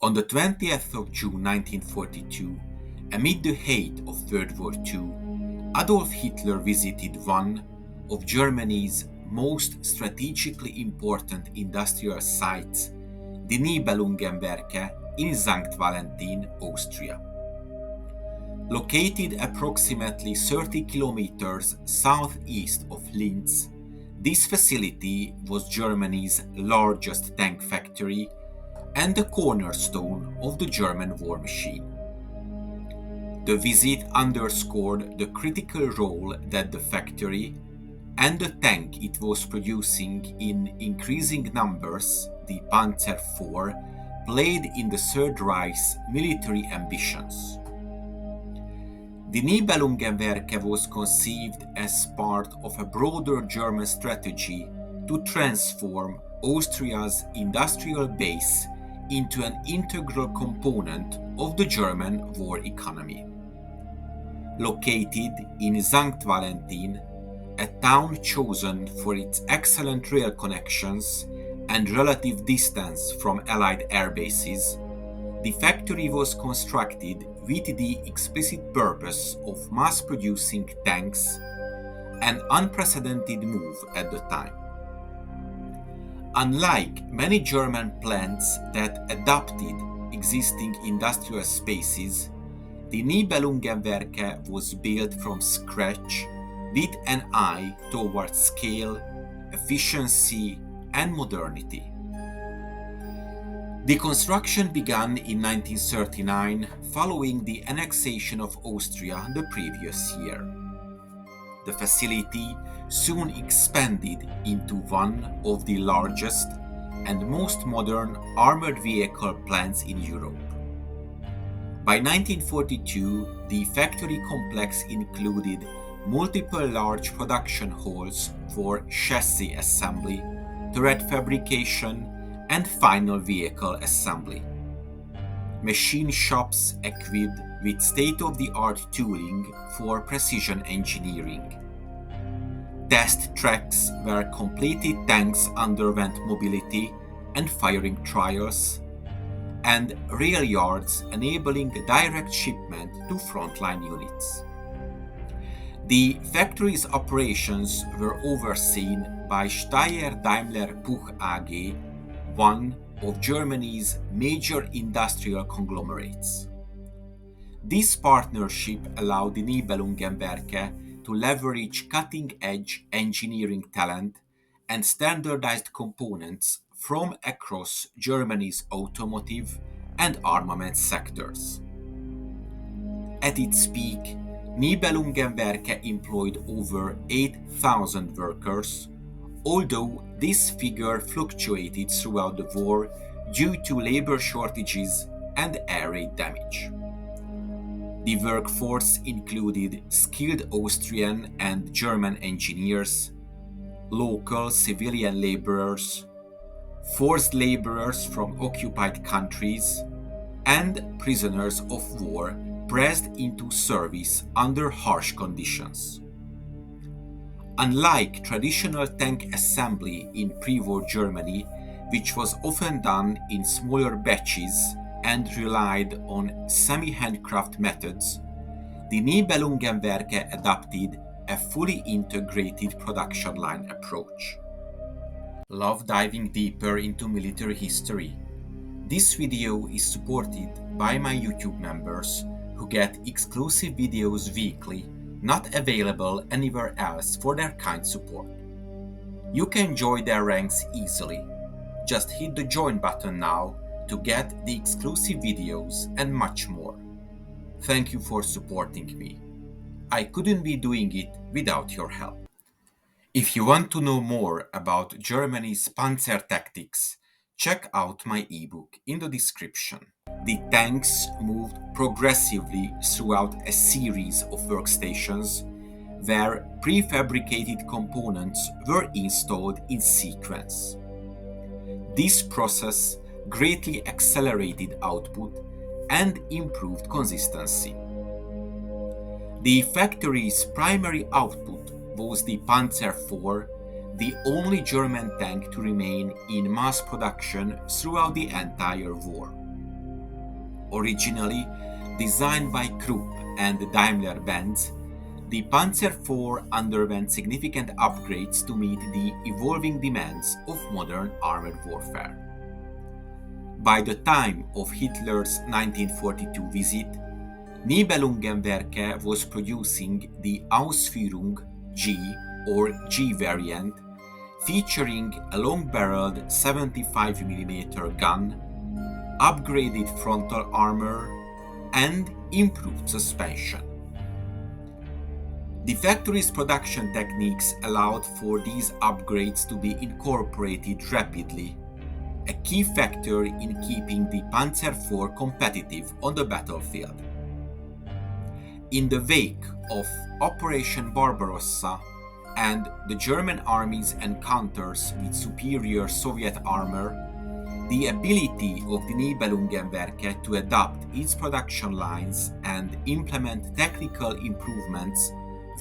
On the 20th of June 1942, amid the height of World War II, Adolf Hitler visited one of Germany's most strategically important industrial sites, the Nibelungenwerke in St. Valentin, Austria. Located approximately 30 kilometers southeast of Linz, this facility was Germany's largest tank factory and the cornerstone of the German war machine. The visit underscored the critical role that the factory and the tank it was producing in increasing numbers, the Panzer IV, played in the Third Reich's military ambitions. The Nibelungenwerke was conceived as part of a broader German strategy to transform Austria's industrial base into an integral component of the German war economy. Located in St. Valentin, a town chosen for its excellent rail connections and relative distance from Allied air bases, the factory was constructed with the explicit purpose of mass-producing tanks, an unprecedented move at the time. Unlike many German plants that adopted existing industrial spaces, the Nibelungenwerke was built from scratch with an eye towards scale, efficiency, and modernity. The construction began in 1939 following the annexation of Austria the previous year. The facility soon expanded into one of the largest and most modern armored vehicle plants in Europe. By 1942, the factory complex included multiple large production halls for chassis assembly, turret fabrication, and final vehicle assembly. Machine shops equipped with state-of-the-art tooling for precision engineering. Test tracks where completed tanks underwent mobility and firing trials, and rail yards enabling direct shipment to frontline units. The factory's operations were overseen by Steyr Daimler Puch AG, one of Germany's major industrial conglomerates. This partnership allowed the Nibelungenwerke to leverage cutting-edge engineering talent and standardized components from across Germany's automotive and armament sectors. At its peak, Nibelungenwerke employed over 8,000 workers, although this figure fluctuated throughout the war due to labor shortages and air raid damage. The workforce included skilled Austrian and German engineers, local civilian laborers, forced laborers from occupied countries, and prisoners of war pressed into service under harsh conditions. Unlike traditional tank assembly in pre-war Germany, which was often done in smaller batches and relied on semi-handcraft methods, the Nibelungenwerke adopted a fully integrated production line approach. Love diving deeper into military history? This video is supported by my YouTube members who get exclusive videos weekly, not available anywhere else for their kind support. You can join their ranks easily. Just hit the join button now to get the exclusive videos and much more. Thank you for supporting me. I couldn't be doing it without your help. If you want to know more about Germany's panzer tactics, check out my ebook in the description. The tanks moved progressively throughout a series of workstations where prefabricated components were installed in sequence. This process greatly accelerated output and improved consistency. The factory's primary output was the Panzer IV, the only German tank to remain in mass production throughout the entire war. Originally designed by Krupp and Daimler-Benz, the Panzer IV underwent significant upgrades to meet the evolving demands of modern armored warfare. By the time of Hitler's 1942 visit, Nibelungenwerke was producing the Ausführung G or G variant, featuring a long-barreled 75mm gun, upgraded frontal armor, and improved suspension. The factory's production techniques allowed for these upgrades to be incorporated rapidly, a key factor in keeping the Panzer IV competitive on the battlefield. In the wake of Operation Barbarossa and the German army's encounters with superior Soviet armor, the ability of the Nibelungenwerke to adapt its production lines and implement technical improvements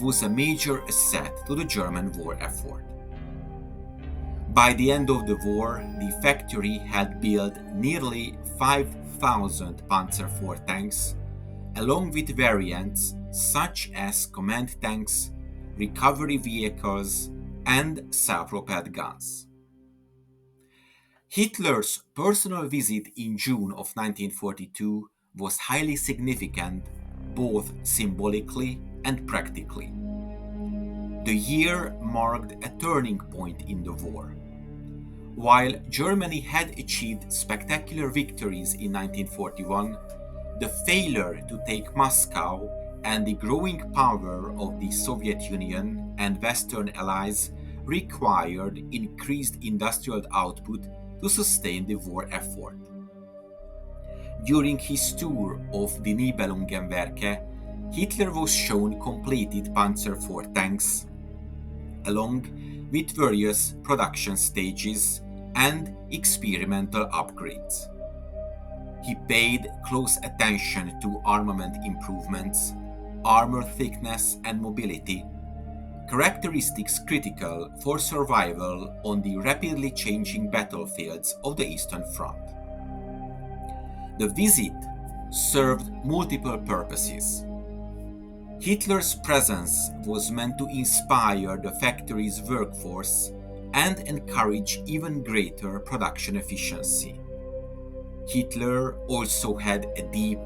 was a major asset to the German war effort. By the end of the war, the factory had built nearly 5,000 Panzer IV tanks, along with variants such as command tanks, recovery vehicles, and self-propelled guns. Hitler's personal visit in June of 1942 was highly significant, both symbolically and practically. The year marked a turning point in the war. While Germany had achieved spectacular victories in 1941, the failure to take Moscow and the growing power of the Soviet Union and Western allies required increased industrial output to sustain the war effort. During his tour of the Nibelungenwerke, Hitler was shown completed Panzer IV tanks, along with various production stages and experimental upgrades. He paid close attention to armament improvements, armor thickness and mobility, characteristics critical for survival on the rapidly changing battlefields of the Eastern Front. The visit served multiple purposes. Hitler's presence was meant to inspire the factory's workforce and encourage even greater production efficiency. Hitler also had a deep,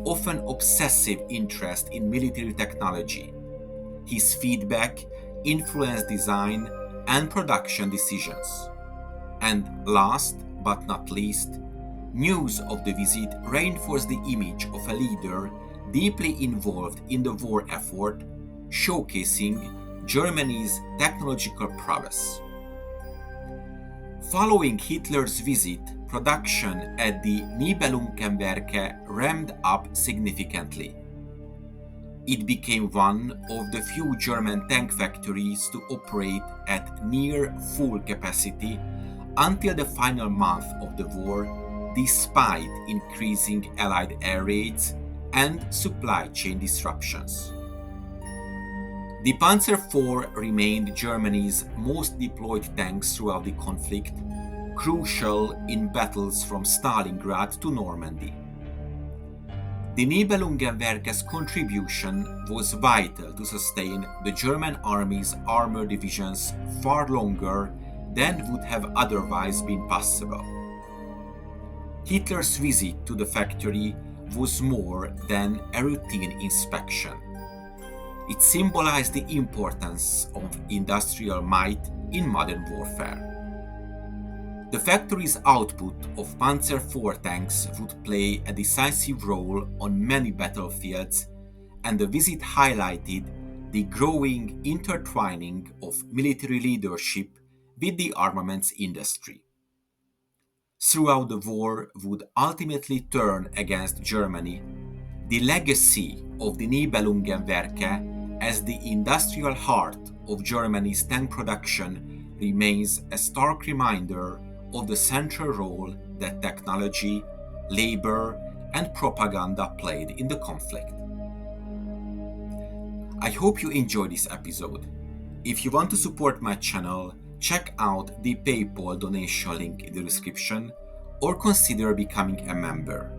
often obsessive interest in military technology. His feedback influenced design and production decisions. And last but not least, news of the visit reinforced the image of a leader deeply involved in the war effort, showcasing Germany's technological prowess. Following Hitler's visit, production at the Nibelungenwerke ramped up significantly. It became one of the few German tank factories to operate at near full capacity until the final month of the war, despite increasing Allied air raids and supply chain disruptions. The Panzer IV remained Germany's most deployed tanks throughout the conflict, crucial in battles from Stalingrad to Normandy. The Nibelungenwerke's contribution was vital to sustain the German army's armor divisions far longer than would have otherwise been possible. Hitler's visit to the factory was more than a routine inspection. It symbolized the importance of industrial might in modern warfare. The factory's output of Panzer IV tanks would play a decisive role on many battlefields, and the visit highlighted the growing intertwining of military leadership with the armaments industry. Throughout the war would ultimately turn against Germany, the legacy of the Nibelungenwerke as the industrial heart of Germany's tank production remains a stark reminder of the central role that technology, labor, and propaganda played in the conflict. I hope you enjoyed this episode. If you want to support my channel, check out the PayPal donation link in the description or consider becoming a member.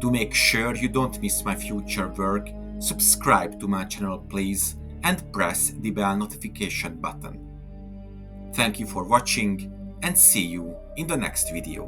To make sure you don't miss my future work, subscribe to my channel please and press the bell notification button. Thank you for watching and see you in the next video.